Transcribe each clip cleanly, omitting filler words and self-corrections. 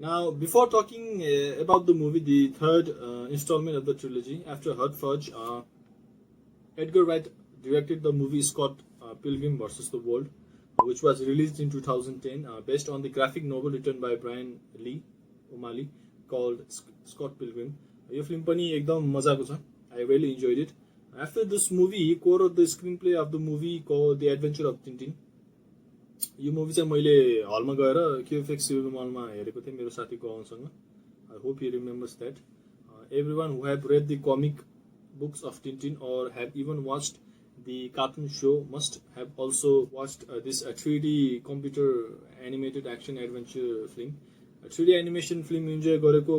Now, before talking about the movie, the third installment of the trilogy, after Hot Fudge, Edgar Wright directed the movie Scott Pilgrim vs. the World, which was released in 2010, based on the graphic novel written by Brian Lee O'Malley called Scott Pilgrim. यो film पनि एकदम मजाको छ. I really enjoyed it. After this movie, he co-wrote the screenplay of the movie called The Adventure of Tintin. यो movie चाहिँ मैले हलमा गएर क्युएफएक्स सिनेमा मलमा हेरेको थिएँ मेरो साथी गौनसँग. I hope he remembers that. Everyone who have read the comic books of Tintin or have even watched the cartoon show must have also watched this 3D computer animated action adventure film. 3D animation film enjoy गरेको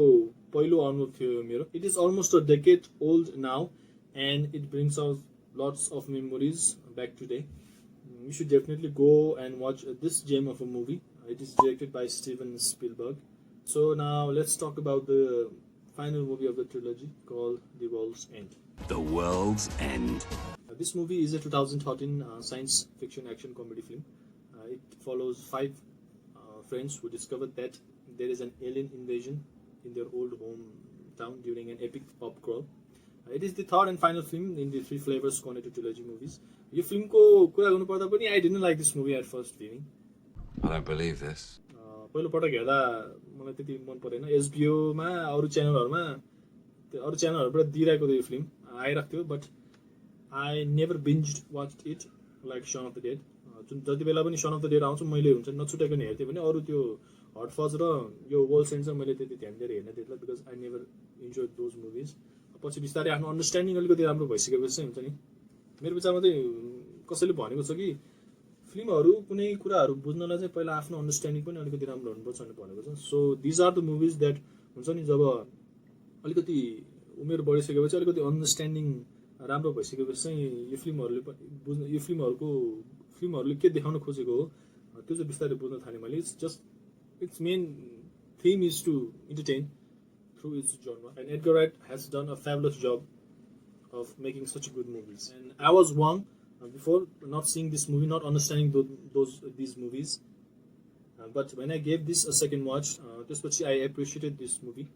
पहिलो अनुभव थियो मेरो. It is almost a decade old now and it brings out lots of memories back today. You should definitely go and watch this gem of a movie. It is directed by Steven Spielberg. So now let's talk about the final movie of the trilogy called The World's End. The World's End. This movie is a 2013 science fiction action comedy film. It follows five friends who discovered that there is an alien invasion in their old hometown during an epic pub crawl. It is the third and final film in the Three Flavors Cornetto trilogy movies. यो फिल्मको कुरा गर्नुपर्दा पनि I didn't like this movie at first viewing. I don't believe this. पहिलो पटक हेर्दा मलाई त्यति मन परेन. एचबिओमा अरू च्यानलहरुबाट दिइरहेको थियो यो फिल्म आइरहेको थियो, but I never binged watched it like Shaun of the Dead. जुन जति बेला पनि Shaun of the Dead आउँछ मैले हुन्छ नछुटाइकन हेर्थेँ भने अरू त्यो हट फज र यो वर्ल्ड एन्ड चाहिँ मैले त्यति ध्यान दिएर हेर्न दिएन because I never enjoyed those movies. पछि बिस्तारै आफ्नो अन्डरस्ट्यान्डिङ अलिकति राम्रो भइसकेपछि चाहिँ हुन्छ नि मेरो विचारमा चाहिँ कसैले भनेको छ कि फिल्महरू कुनै कुराहरू बुझ्नलाई चाहिँ पहिला आफ्नो अन्डरस्ट्यान्डिङ पनि अलिकति राम्रो हुनुपर्छ भनेर भनेको छ. So these are the movies that हुन्छ नि जब अलिकति उमेर बढिसकेपछि अलिकति अन्डरस्ट्यान्डिङ राम्रो भइसकेपछि चाहिँ यो फिल्महरूले बुझ्न यो फिल्महरूले के देखाउन खोजेको हो त्यो चाहिँ बिस्तारै बुझ्न थालेँ मैले. Its main theme is to entertain through its genre, and Edgar Wright has done a fabulous job of making such good movies. And I was wrong before not seeing this movie, not understanding these movies. But when I gave this a second watch, त्यसपछि I appreciated this movie.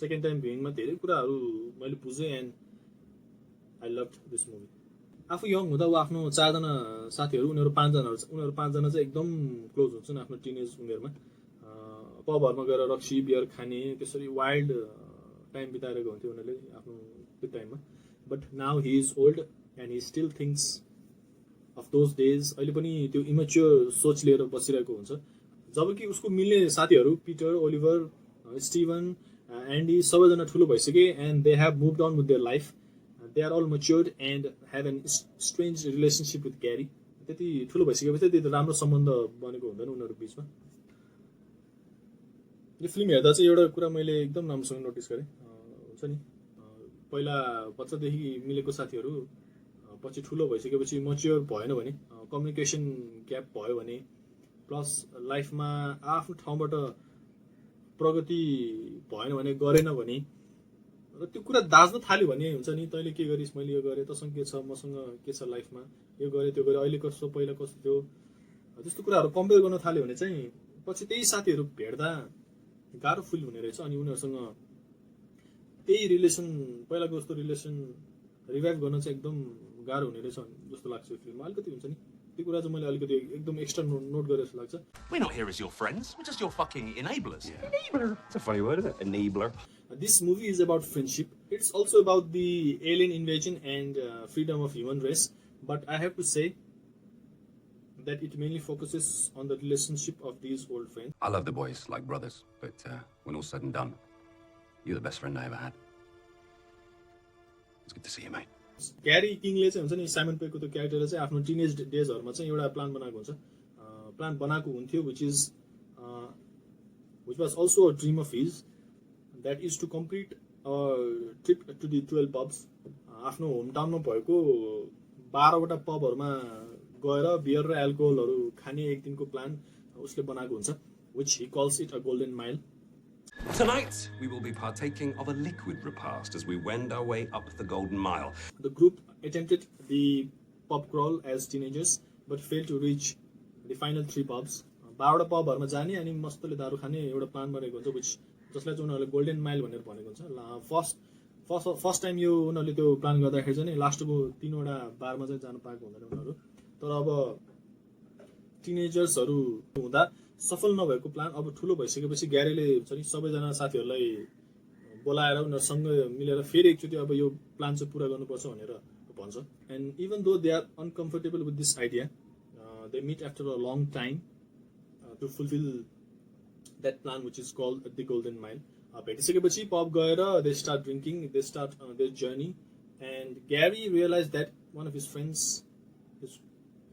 Second time viewing मा धेरै कुराहरू मैले बुझेँ and I loved this movie. आफू young हुँदा ऊ आफ्नो चारजना साथीहरू उनीहरू पाँचजना चाहिँ एकदम क्लोज हुन्छन् आफ्नो टिनेज उमेरमा. पबहरूमा गएर रक्सी बियर खाने त्यसरी वाइल्ड टाइम बिताइरहेको हुन्थ्यो उनीहरूले आफ्नो त्यो टाइममा. But now he is old and he still thinks of those days. अहिले पनि त्यो इमेच्योर सोच लिएर बसिरहेको हुन्छ. जबकि उसको मिल्ने साथीहरू पिटर, ओलिभर, स्टिभन, एन्डी सबैजना ठुलो भइसके and they have moved on with their life. They are all matured and have an strange relationship with Gary. त्यति ठुलो भइसकेपछि त्यति राम्रो सम्बन्ध बनेको हुँदैन उनीहरू बिचमा. यो फिल्म हेर्दा चाहिँ एउटा कुरा मैले एकदम राम्रोसँग नोटिस गरेँ. हुन्छ नि पहिला बच्चादेखि मिलेको साथीहरू पछि ठुलो भइसकेपछि मच्योर भएन भने कम्युनिकेसन ग्याप भयो भने प्लस लाइफमा आफ्नो ठाउँबाट प्रगति भएन भने गरेन भने र त्यो कुरा दाज्न थाल्यो भने हुन्छ नि तैँले के गरिस् मैले यो गरेँ तँसँग के छ मसँग के छ लाइफमा यो गरेँ त्यो गरेँ अहिले कस्तो पहिला कस्तो थियो त्यस्तो कुराहरू कम्पेयर गर्न थाल्यो भने चाहिँ पछि त्यही साथीहरू भेट्दा गाह्रो फिल हुने रहेछ. अनि उनीहरूसँग त्यही रिलेसन पहिलाको जस्तो रिलेसन रिभाइभ गर्न चाहिँ एकदम गाह्रो हुने रहेछ जस्तो लाग्छ यो फिल्ममा. अलिकति हुन्छ नि त्यो कुरा चाहिँ मैले अलिकति एकदम एक्स्ट्रा नोट गरेर जस्तो लाग्छ. We're not here as your friends. We're just your fucking enablers. Yeah. Enabler. It's a funny word, isn't it? Enabler. This movie is about friendship. It's also about the alien invasion and freedom of human race. But I have to say that it mainly focuses on the relationship of these old friends. I love the boys like brothers, but when all's said and done, you're the best friend I ever had. It's good to see you, mate. ग्यारी किङले चाहिँ हुन्छ नि Simon पेगको त्यो क्यारेक्टरले चाहिँ आफ्नो teenage डेजहरुमा चाहिँ एउटा plan बनाएको हुन्थ्यो which was also a dream of his, that is to complete a trip to the 12 pubs. आफ्नो होम टाउनमा भएको 12 वटा पबहरुमा गएर बियर र एल्कोहलहरु खाने एक दिनको प्लान उसले बनाएको हुन्छ, which he calls it a golden mile. Tonight, we will be partaking of a liquid repast as we wend our way up the Golden Mile. The group attempted the pub crawl as teenagers, but failed to reach the final 3 pubs. 12वटा पबहरुमा जाने अनि मस्तले दारू खाने एउटा plan बनेको हुन्छ जसलाई चाहिँ उनीहरूले गोल्डन माइल भनेर भनेको हुन्छ फर्स्ट टाइम यो उनीहरूले त्यो प्लान गर्दाखेरि चाहिँ लास्टको 3वटा बारमा चाहिँ जान पाएको हुँदैन उनीहरू तर अब टिनेजर्सहरू हुँदा सफल नभएको प्लान अब ठुलो भइसकेपछि ग्यारीले हुन्छ नि सबैजना साथीहरूलाई बोलाएर उनीहरूसँग मिलेर फेरि एकचोटि अब यो प्लान चाहिँ पुरा गर्नुपर्छ भनेर भन्छ and even though they are uncomfortable with this idea they meet after a long time to fulfil that plan which is called the golden mile भेटिसकेपछि पब गएर they start drinking they start their journey and Gary realise that one of his friends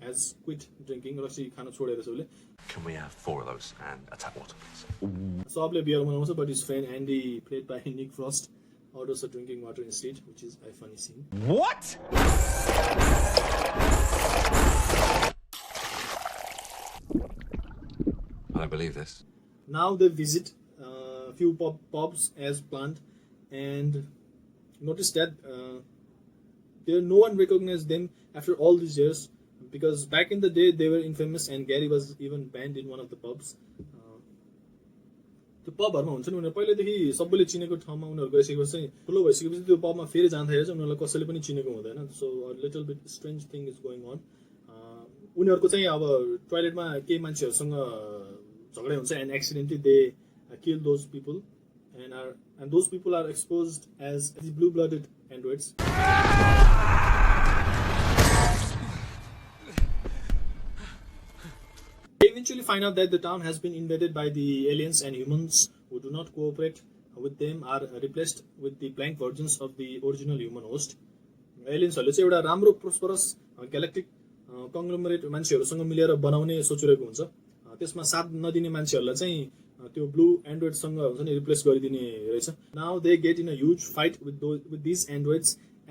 has quit drinking रक्सी खान छोडेर छ उसले Can we have 4 of those and a tap water, please? सबले beer बनाउँछ but his friend Andy played by Nick Frost orders a drinking water instead which is a funny scene. What? I don't believe this. Now they visit a few pubs as planned and notice that no one recognized them after all these years because back in the day they were infamous and Gary was even banned in one of the pubs. त्यो पबहरुमा हुन्छ नि उनीहरु पहिलेदेखि सबैले चिनेको ठाउँमा उनीहरु गइसकेपछि चाहिँ ठुलो भइसकेपछि त्यो पबमा फेरि जाँदाखेरि चाहिँ उनीहरुलाई कसैले पनि चिनेको हुँदैन so a little bit strange thing is going on उनीहरुको चाहिँ अब टोयलेटमा केही मान्छेहरुसँग झगडा हुन्छ and accidentally they kill those people and those people are exposed as blue blooded androids They eventually find out that the town has been invaded by the aliens and humans who do not cooperate with them are replaced with the blank versions of the original human host. Aliensहरूले चाहिँ एउटा राम्रो prosperous galactic कङ्ग्लोमरेट मान्छेहरुसँग मिलेर बनाउने सोचिरहेको हुन्छ त्यसमा साथ नदिने मान्छेहरुलाई चाहिँ त्यो ब्लू एन्ड्रोइडसँग हुन्छ नि रिप्लेस गरिदिने रहेछ now they get in a huge fight with this androids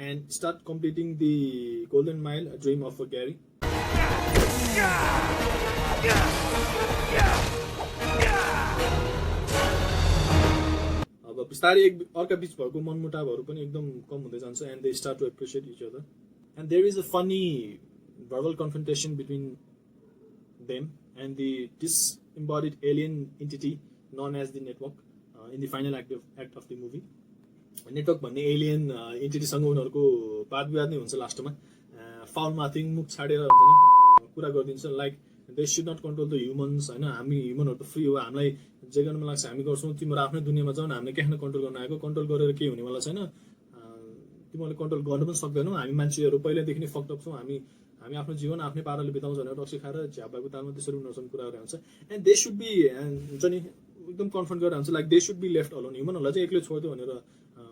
and start completing the golden mile dream of a Gary अब बिस्तारै एक अर्का बीच भएको मनमुटावहरू पनि एकदम कम हुँदै जान्छ and they start to appreciate each other and there is a funny verbal confrontation between them and the disembodied alien entity known as the network in the final act of the movie. Network भन्ने alien एन्टिटीसँग उनीहरूको वाद विवाद नै हुन्छ लास्टमा foul माथिङ मुख छाडेर हुन्छ नि कुरा गरिदिन्छ like they should not control the humans होइन हामी ह्युमनहरू त फ्री हो हामीलाई जे गर्न मन लाग्छ हामी गर्छौँ तिमीहरू आफ्नै दुनियाँमा जाऊ न हामीले किन कन्ट्रोल गर्न आएको कन्ट्रोल गरेर केही हुनेवाला छैन तिमीहरूले कन्ट्रोल गर्न पनि सक्दैनौ हामी मान्छेहरू पहिल्यैदेखि नै फक्ड अप छौँ हामी आफ्नो जीवन आफ्नै पाराले बिताउँछ भनेर रक्सी खाएर झ्यापाको तालमा त्यसरी उनीहरूसँग कुरा गरेर हुन्छ एन्ड दे सुड बी हुन्छ नि एकदम कन्फर्म गरेर हुन्छ like they should be left alone ह्युमनहरूलाई चाहिँ एक्लै छोडिदियो भनेर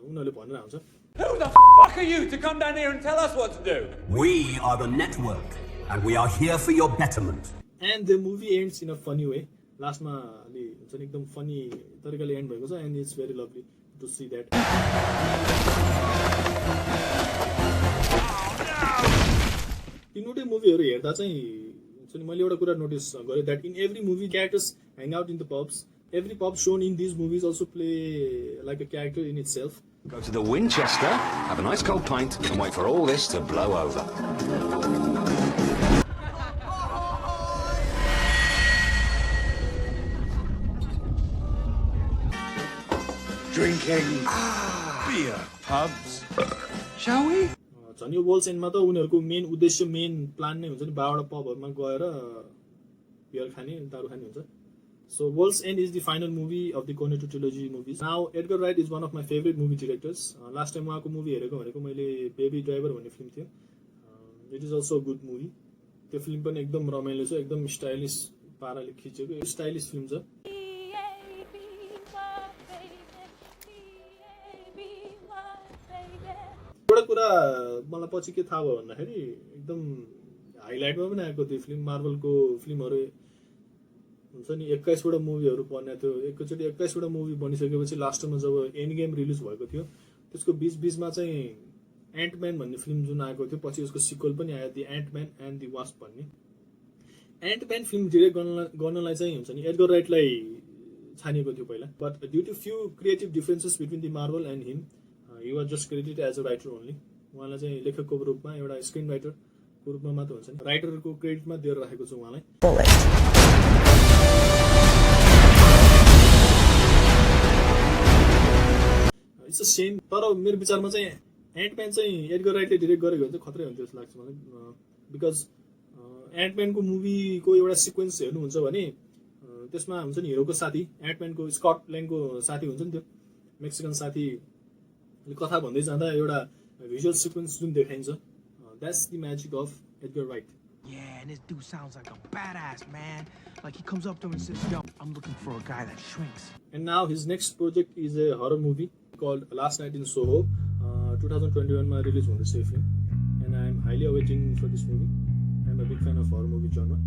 उनीहरूले भनेर हुन्छ Who the fuck are you to come down here and tell us what to do? We are the network, and we are here for your betterment. And the movie ends in a funny way. लास्टमा अलि हुन्छ नि एकदम funny तरिकाले end भएको छ and it's very lovely to see that तीनवटै मुभीहरू हेर्दा चाहिँ हुन्छ नि मैले एउटा कुरा नोटिस गरेँ that in every movie characters hang out in the pubs every pub shown in these movies also play like a character in itself Go to the Winchester, have a nice cold pint, and wait for all this to blow over. Drinking beer pubs. Shall we? झन् यो world's एन्डमा त उनीहरूको main उद्देश्य main plan नै हुन्छ नि 12वटा पबहरूमा गएर beer खाने दारू खाने हुन्छ So World's End is the final movie of the Cornetto trilogy movies. Now Edgar Wright is one of my favorite movie directors. Last time उहाँको मुभी हेरेको भनेको मैले बेबी ड्राइभर भन्ने फिल्म थियो. It is also a good movie. त्यो film पनि एकदम रमाइलो छ एकदम स्टाइलिश पाराले खिचेको स्टाइलिश फिल्म छ. एउटा कुरा मलाई पछि के थाहा भयो भन्दाखेरि एकदम हाइलाइटमा पनि आएको त्यो फिल्म मार्भलको फिल्महरू हुन्छ नि 21वटा मुभीहरू बन्ने थियो एकैचोटि 21वटा मुभी बनिसकेपछि लास्टमा जब एन्ड गेम रिलिज भएको थियो त्यसको बीचमा चाहिँ एन्टम्यान भन्ने फिल्म जुन आएको थियो पछि उसको सिक्वल पनि आयो दि एन्टम्यान एन्ड दि वास्प भन्ने एन्टम्यान फिल्म डिरेक्ट गर्नलाई चाहिँ हुन्छ नि एडगर राइटलाई छानिएको थियो पहिला but due to few creative differences between the Marvel and him he was just credited as a writer only उहाँलाई चाहिँ लेखकको रूपमा एउटा स्क्रिन राइटरको रूपमा मात्र हुन्छ नि राइटरको क्रेडिटमा दिएर राखेको छु उहाँलाई इट्स द सेम तर मेरो विचारमा चाहिँ एन्टम्यान चाहिँ एडगर राइटले डिरेक्ट गरेको भने चाहिँ खतरै हुन्थ्यो जस्तो लाग्छ मलाई बिकज एन्टम्यानको मुभीको एउटा सिक्वेन्स हेर्नुहुन्छ भने त्यसमा हुन्छ नि हिरोको साथी एन्टम्यानको स्कट ल्याङको साथी हुन्छ नि त्यो मेक्सिकन साथीले कथा भन्दै जाँदा एउटा भिजुअल सिक्वेन्स जुन देखाइन्छ that's the magic of Edgar right Yeah, and this dude sounds like a badass, man. Like he comes up to him and says, yo, I'm looking for a guy that shrinks. And now his next project is a horror movie called Last Night in Soho. 2021 ma release हुँदैछ यो film. And I am highly awaiting for this movie. I am a big fan of horror movie genre.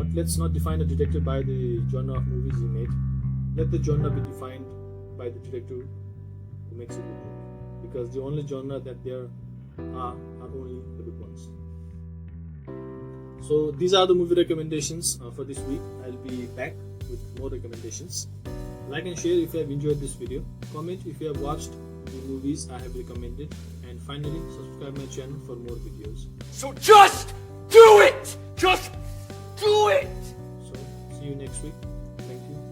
But let's not define a director by the genre of movies he made. Let the genre be defined by the director who makes a good movie. Because the only genre that there are only the good ones. So these are the movie recommendations for this week. I'll be back with more recommendations. Like and share if you have enjoyed this video. Comment if you have watched the movies I have recommended. And finally, subscribe my channel for more videos. So just do it! Just do it! So see you next week. Thank you.